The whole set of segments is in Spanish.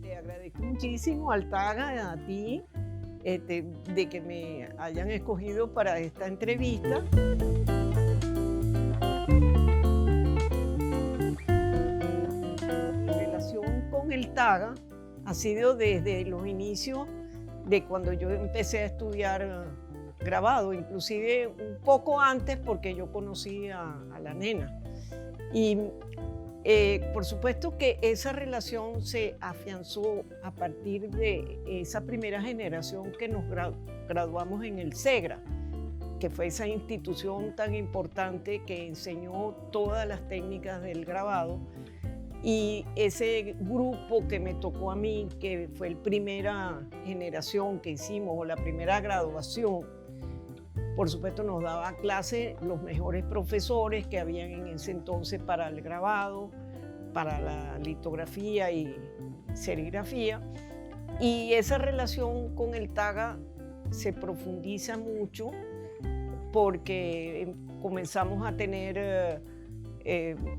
Te agradezco muchísimo, Altaga, a ti, de que me hayan escogido para esta entrevista. Mi relación con el TAGA ha sido desde los inicios de cuando yo empecé a estudiar grabado, inclusive un poco antes porque yo conocí a la nena. Y por supuesto que esa relación se afianzó a partir de esa primera generación que nos graduamos en el SEGRA, que fue esa institución tan importante que enseñó todas las técnicas del grabado. Y ese grupo que me tocó a mí, que fue la primera generación que hicimos, o la primera graduación, por supuesto nos daba clase los mejores profesores que habían en ese entonces para el grabado, para la litografía y serigrafía. Y esa relación con el TAGA se profundiza mucho porque comenzamos a tener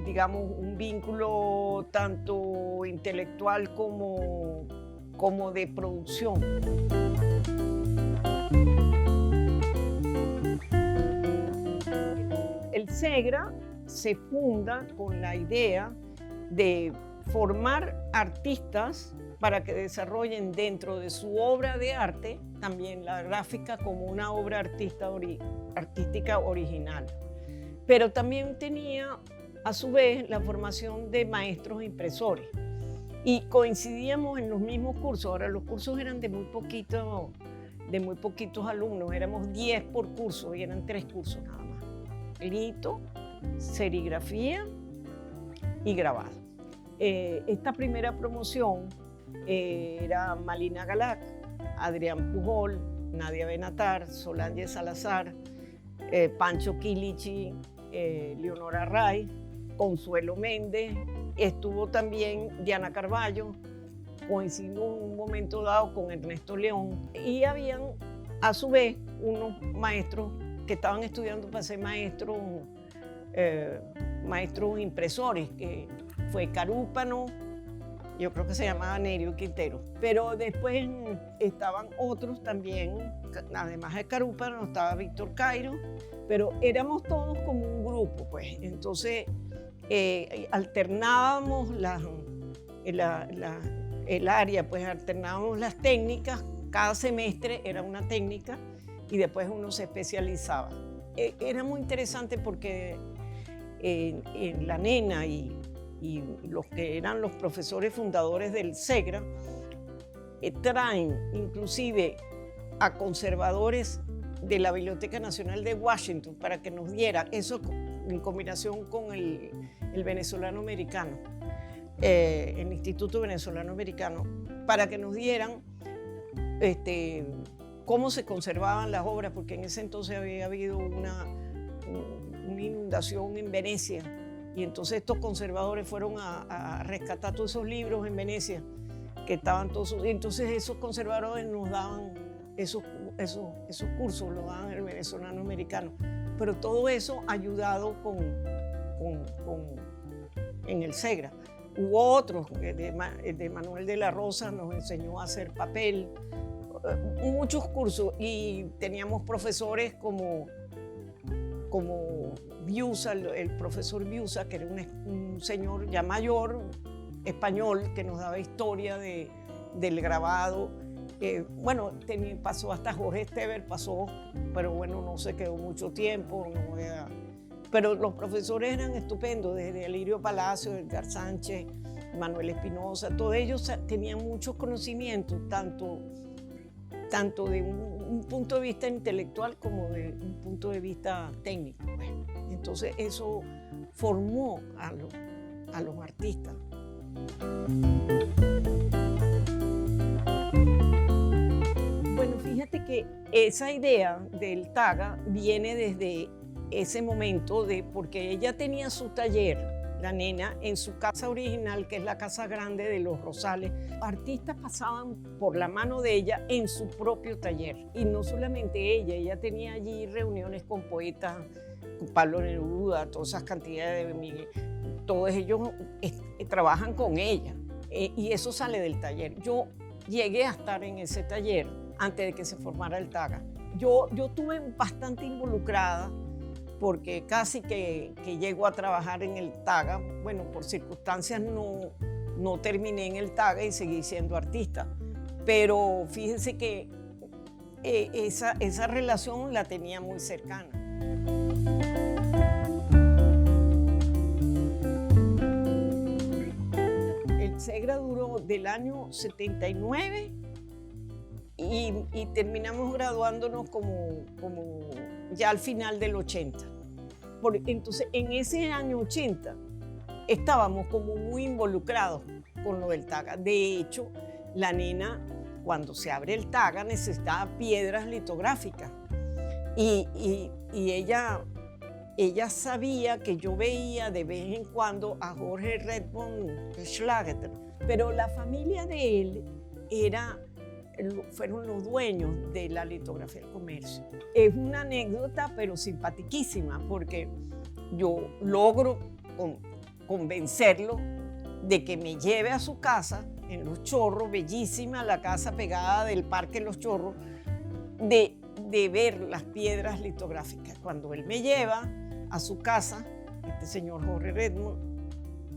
digamos, un vínculo tanto intelectual como de producción. El SEGRA se funda con la idea de formar artistas para que desarrollen dentro de su obra de arte también la gráfica como una obra artística original. Pero también tenía a su vez la formación de maestros impresores y coincidíamos en los mismos cursos. Ahora los cursos eran de muy poquitos alumnos, éramos 10 por curso y eran 3 cursos nada más: lito, serigrafía y grabado. Esta primera promoción era Malina Galac, Adrián Pujol, Nadia Benatar, Solange Salazar, Pancho Quilichi, Leonora Ray, Consuelo Méndez, estuvo también Diana Carballo, coincidimos en un momento dado con Ernesto León, y habían a su vez unos maestros que estaban estudiando para ser maestros impresores, que fue Carúpano, yo creo que se llamaba Nerio Quintero, pero después estaban otros también, además de Carúpano estaba Víctor Cairo, pero éramos todos como un grupo, pues. Entonces alternábamos el área, pues alternábamos las técnicas, cada semestre era una técnica y después uno se especializaba. Era muy interesante porque en la nena y los que eran los profesores fundadores del SEGRA traen inclusive a conservadores de la Biblioteca Nacional de Washington para que nos diera eso en combinación con el venezolano americano, el Instituto Venezolano Americano, para que nos dieran cómo se conservaban las obras, porque en ese entonces había habido una inundación en Venecia. Y entonces estos conservadores fueron a rescatar todos esos libros en Venecia que estaban todos. Y entonces esos conservadores nos daban esos cursos, los daban el venezolano americano. Pero todo eso ayudado en el SEGRA. Hubo otros, de Manuel de la Rosa nos enseñó a hacer papel, muchos cursos, y teníamos profesores como Biusa, el profesor Biusa, que era un señor ya mayor, español, que nos daba historia del grabado. Bueno, pasó hasta Jorge Esteber, pero bueno, no se quedó mucho tiempo. Pero los profesores eran estupendos, desde Alirio Palacio, Edgar Sánchez, Manuel Espinosa, todos ellos tenían muchos conocimientos, tanto de un punto de vista intelectual como de un punto de vista técnico. Entonces eso formó a los artistas. Bueno, fíjate que esa idea del TAGA viene desde ese momento, porque ella tenía su taller, la nena, en su casa original, que es la Casa Grande de los Rosales. Artistas pasaban por la mano de ella en su propio taller. Y no solamente ella tenía allí reuniones con poetas, con Pablo Neruda, todas esas cantidades de Miguel. Todos ellos trabajan con ella y eso sale del taller. Yo llegué a estar en ese taller antes de que se formara el TAGA. Yo estuve bastante involucrada porque casi que llego a trabajar en el TAGA. Bueno, por circunstancias no terminé en el TAGA y seguí siendo artista. Pero fíjense que esa relación la tenía muy cercana. El SEGRA duró del año 79 y terminamos graduándonos como ya al final del 80. Entonces, en ese año 80 estábamos como muy involucrados con lo del TAGA. De hecho, la nena, cuando se abre el TAGA, necesitaba piedras litográficas. Y ella sabía que yo veía de vez en cuando a Jorge Redmond Schlager, pero la familia de él fueron los dueños de la litografía del comercio. Es una anécdota, pero simpaticísima, porque yo logro convencerlo de que me lleve a su casa en Los Chorros, bellísima la casa pegada del Parque Los Chorros, de ver las piedras litográficas. Cuando él me lleva a su casa, este señor Jorge Redmond,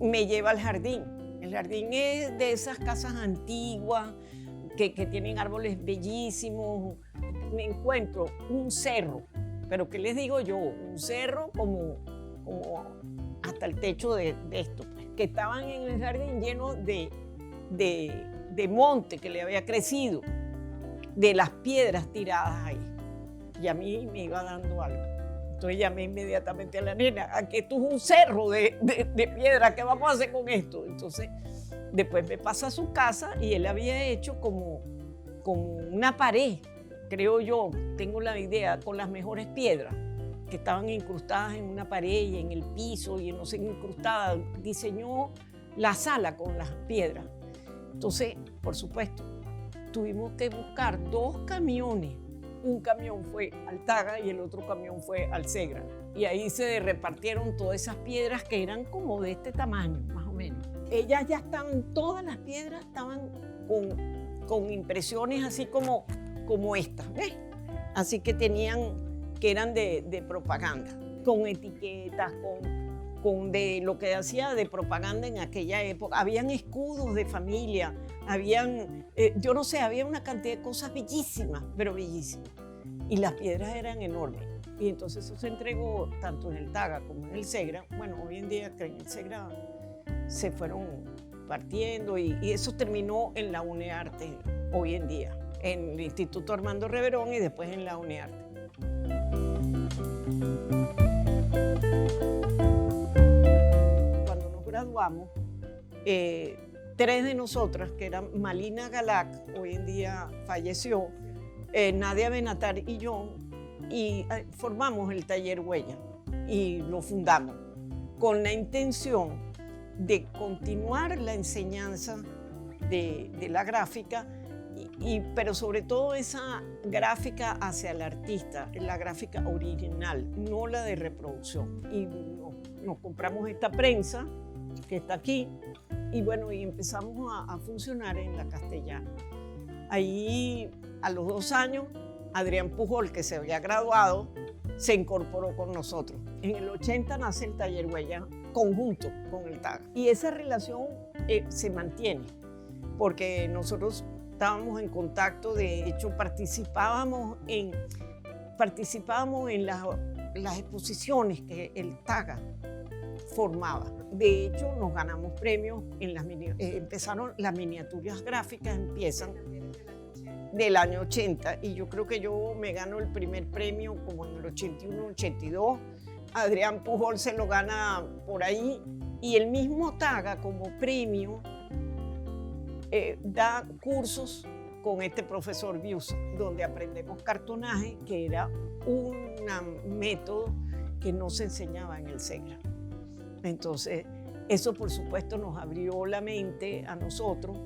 me lleva al jardín. El jardín es de esas casas antiguas que tienen árboles bellísimos. Me encuentro un cerro, pero ¿qué les digo yo? Un cerro como hasta el techo de esto, que estaban en el jardín lleno de monte que le había crecido, de las piedras tiradas ahí. Y a mí me iba dando algo. Entonces llamé inmediatamente a la nena, aquí esto es un cerro de piedra, ¿qué vamos a hacer con esto? Entonces después me pasa a su casa y él había hecho como una pared, creo yo, tengo la idea, con las mejores piedras que estaban incrustadas en una pared y en el piso y no sé, incrustadas. Diseñó la sala con las piedras. Entonces, por supuesto, tuvimos que buscar 2 camiones. Un camión fue al TAGA y el otro camión fue al SEGRA. Y ahí se repartieron todas esas piedras que eran como de este tamaño, más o menos. Ellas ya estaban, todas las piedras estaban con impresiones así como estas, ¿ves? Así que eran de propaganda, con etiquetas, con de lo que hacía de propaganda en aquella época. Habían escudos de familia, yo no sé, había una cantidad de cosas bellísimas, pero bellísimas. Y las piedras eran enormes. Y entonces eso se entregó tanto en el TAGA como en el SEGRA. Bueno, hoy en día que en el SEGRA se fueron partiendo y eso terminó en la UNEARTE hoy en día, en el Instituto Armando Reverón y después en la UNEARTE. Cuando nos graduamos, 3 de nosotras, que eran Malina Galac, hoy en día falleció, Nadia Benatar y yo, y formamos el taller Huella y lo fundamos con la intención de continuar la enseñanza de la gráfica, pero sobre todo esa gráfica hacia el artista, la gráfica original, no la de reproducción. Y nos compramos esta prensa que está aquí y bueno, y empezamos a funcionar en la Castellana. Ahí, a los 2 años, Adrián Pujol, que se había graduado, se incorporó con nosotros. En el 80 nace el Taller Huella conjunto con el TAGA. Y esa relación se mantiene, porque nosotros estábamos en contacto, de hecho participábamos en las exposiciones que el TAGA formaba. De hecho, nos ganamos premios empezaron las miniaturas gráficas, empiezan del año 80 y yo creo que yo me gano el primer premio como en el 81, 82. Adrián Pujol se lo gana por ahí y el mismo TAGA como premio da cursos con este profesor Biusa, donde aprendemos cartonaje, que era un método que no se enseñaba en el SEGRA. Entonces, Eso, por supuesto, nos abrió la mente a nosotros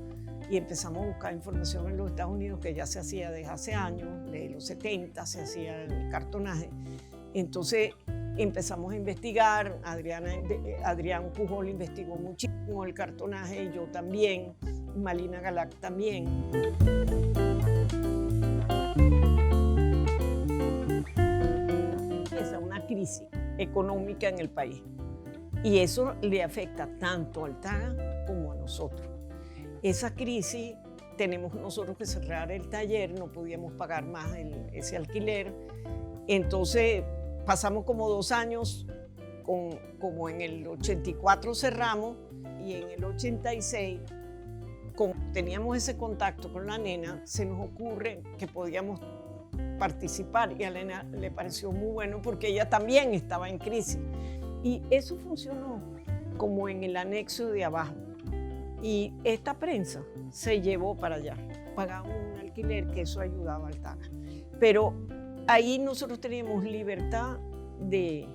y empezamos a buscar información en los Estados Unidos, que ya se hacía desde hace años, de los 70 se hacía el cartonaje. Entonces empezamos a investigar, Adrián Pujol investigó muchísimo el cartonaje, y yo también, Malina Galac también. Esa es una crisis económica en el país, y eso le afecta tanto al TAGA como a nosotros. Esa crisis, tenemos nosotros que cerrar el taller, no podíamos pagar más ese alquiler. Entonces pasamos como 2 años, como en el 84 cerramos, y en el 86, como teníamos ese contacto con la nena, se nos ocurre que podíamos participar, y a la nena le pareció muy bueno porque ella también estaba en crisis. Y eso funcionó como en el anexo de abajo. Y esta prensa se llevó para allá. Pagamos un alquiler, que eso ayudaba al TAGA. Pero ahí nosotros teníamos libertad de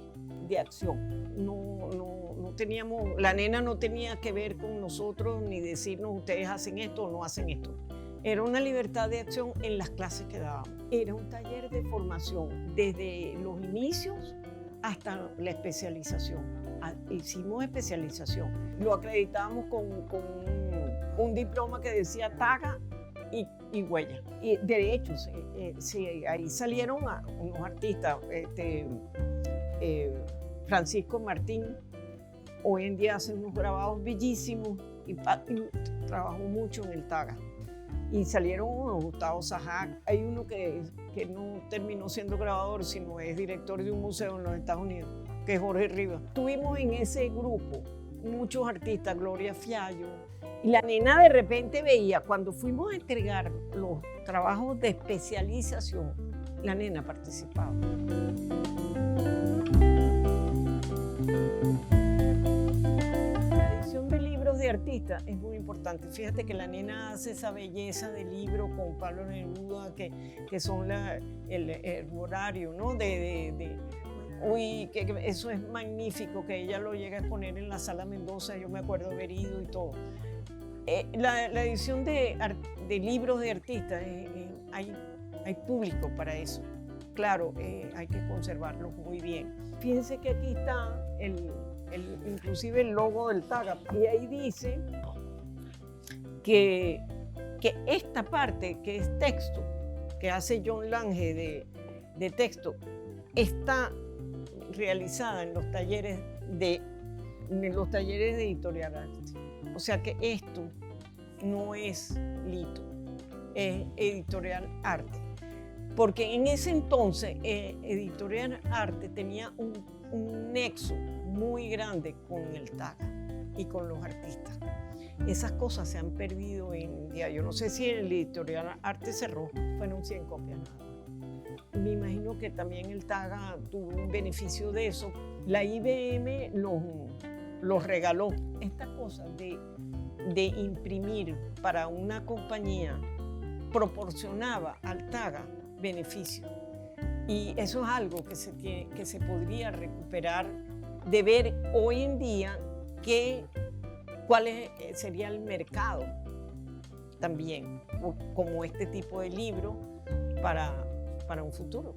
acción. No teníamos, la nena no tenía que ver con nosotros ni decirnos ustedes hacen esto o no hacen esto. Era una libertad de acción en las clases que dábamos. Era un taller de formación desde los inicios hasta la especialización. Hicimos especialización. Lo acreditábamos con un diploma que decía TAGA y huella. Y de hecho, ahí salieron unos artistas, Francisco Martín, hoy en día hace unos grabados bellísimos, y trabajó mucho en el TAGA. Y salieron unos, Gustavo Sajac, hay uno que no terminó siendo grabador, sino es director de un museo en los Estados Unidos, que es Jorge Rivas. Tuvimos en ese grupo muchos artistas, Gloria Fiallo, y la nena de repente veía, cuando fuimos a entregar los trabajos de especialización, la nena participaba. La edición de libros de artistas es muy importante. Fíjate que la nena hace esa belleza de libro con Pablo Neruda, que son el herborario, ¿no? Uy, que eso es magnífico, que ella lo llega a exponer en la Sala Mendoza, yo me acuerdo haber ido y todo. La edición de libros de artistas, hay público para eso. Claro, hay que conservarlos muy bien. Fíjense que aquí está inclusive el logo del TAGA, y ahí dice que esta parte, que es texto, que hace John Lange de texto, está realizada en los talleres de Editorial Arte. O sea que esto no es Lito, es Editorial Arte. Porque en ese entonces Editorial Arte tenía un nexo muy grande con el TAGA y con los artistas. Esas cosas se han perdido hoy en día. Yo no sé si el Editorial Arte cerró, fueron 100 copias nada más. Me imagino que también el TAGA tuvo un beneficio de eso. La IBM los regaló. Esta cosa de imprimir para una compañía proporcionaba al TAGA beneficio. Y eso es algo que se podría recuperar, de ver hoy en día cuál sería el mercado también, como este tipo de libro para un futuro.